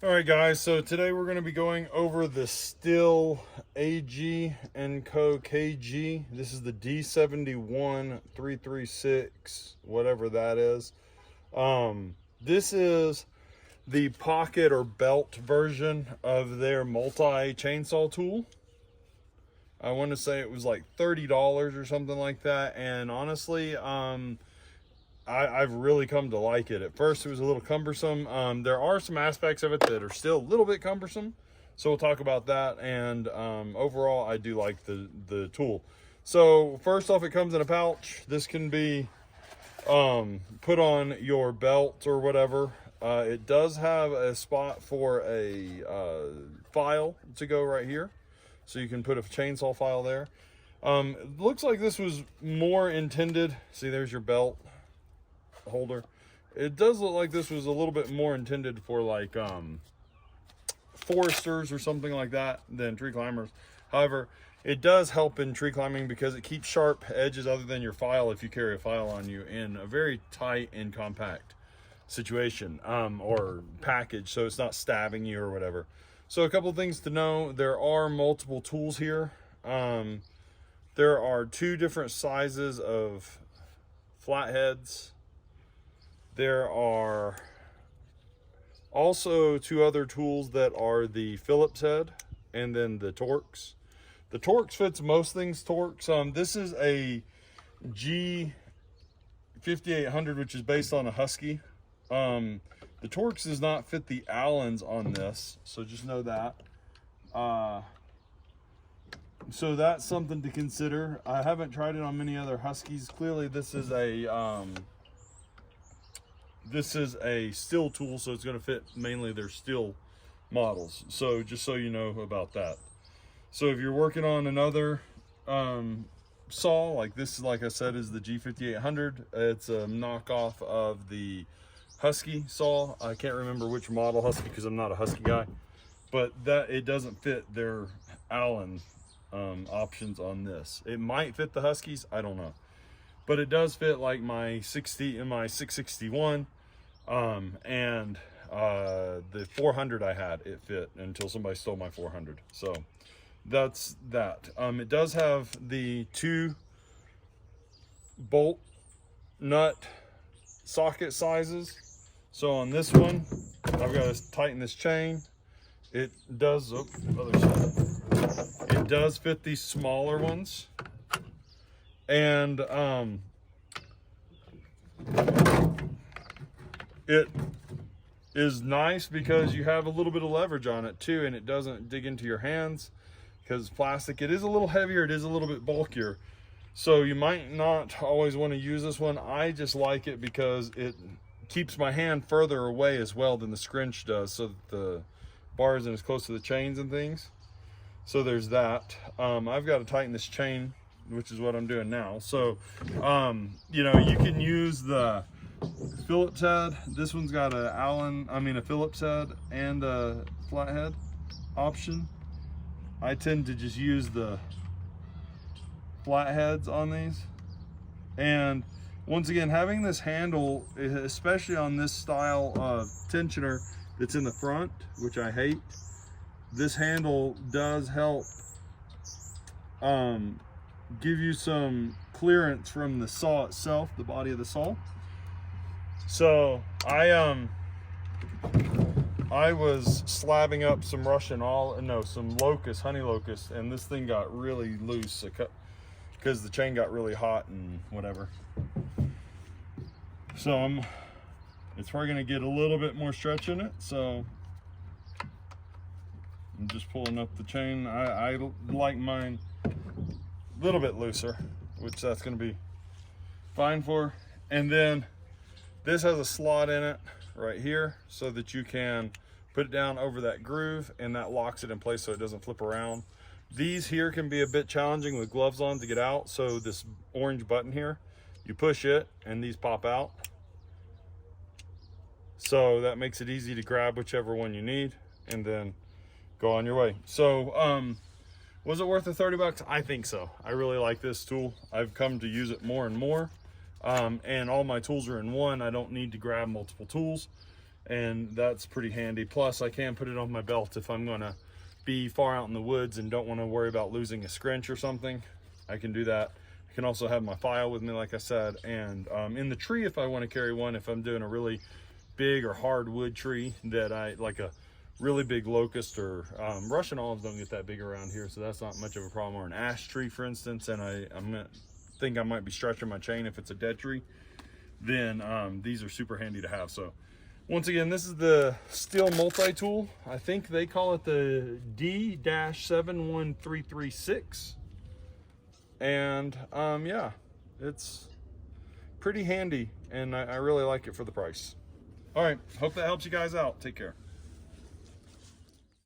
All right, guys, so today we're going to be going over the Stihl AG & Co. KG. This is the D71336, whatever that is. This is the pocket or belt version of their multi-chainsaw tool. I want to say it was like $30 or something like that, and honestly, I've really come to like it. At first it was a little cumbersome. There are some aspects of it that are still a little bit cumbersome, so we'll talk about that. And overall I do like the tool. So first off, it comes in a pouch. This can be put on your belt or whatever. It does have a spot for a file to go right here, so you can put a chainsaw file there. It looks like this was more intended, see there's your belt holder. It does look like this was a little bit more intended for like foresters or something like that than tree climbers. However, it does help in tree climbing because it keeps sharp edges other than your file if you carry a file on you in a very tight and compact situation or package, so it's not stabbing you or whatever. So a couple of things to know: there are multiple tools here. There are two different sizes of flatheads. There are also two other tools that are the Phillips head and then the Torx. The Torx fits most things Torx. This is a G5800, which is based on a Husky. The Torx does not fit the Allens on this, so just know that. So that's something to consider. I haven't tried it on many other Huskies. Clearly this is a Stihl tool, so it's going to fit mainly their Stihl models. So just so you know about that. So if you're working on another saw, like this, like I said, is the G5800. It's a knockoff of the Husky saw. I can't remember which model Husky because I'm not a Husky guy, but that it doesn't fit their Allen options on this. It might fit the Huskies, I don't know, but it does fit like my 60 and my 661 and the 400 I had. It fit until somebody stole my 400. So that's that. It does have the two bolt nut socket sizes. So on this one, I've got to tighten this chain. It does, other side. It does fit these smaller ones. And it is nice because you have a little bit of leverage on it too, and it doesn't dig into your hands because it's plastic. It is a little heavier, it is a little bit bulkier, so you might not always want to use this one. I just like it because it keeps my hand further away as well than the scrunch does, so that the bar isn't as close to the chains and things. So there's that. I've got to tighten this chain, which is what I'm doing now. So you know, you can use the Phillips head. This one's got a Phillips head and a flathead option. I tend to just use the flatheads on these. And once again, having this handle, especially on this style of tensioner that's in the front, which I hate, this handle does help give you some clearance from the saw itself, the body of the saw. So I was slabbing up some some locust, honey locust, and this thing got really loose because the chain got really hot and whatever. So it's probably gonna get a little bit more stretch in it. So I'm just pulling up the chain. I like mine a little bit looser, which that's gonna be fine for. And then this has a slot in it right here so that you can put it down over that groove, and that locks it in place so it doesn't flip around. These here can be a bit challenging with gloves on to get out. So this orange button here, you push it and these pop out. So that makes it easy to grab whichever one you need and then go on your way. So was it worth the 30 bucks? I think so. I really like this tool. I've come to use it more and more. And all my tools are in one. I don't need to grab multiple tools. and that's pretty handy. Plus I can put it on my belt if I'm gonna be far out in the woods and don't want to worry about losing a scrunch or something. I can do that. I can also have my file with me, like I said, and in the tree if I want to carry one, if I'm doing a really big or hardwood tree that I like, a really big locust, or Russian olives don't get that big around here, so that's not much of a problem, or an ash tree for instance, and I think I might be stretching my chain if it's a dead tree, then these are super handy to have. So once again, this is the Stihl multi-tool. I think they call it the D-71336. And yeah, it's pretty handy, and I really like it for the price. All right, hope that helps you guys out. Take care.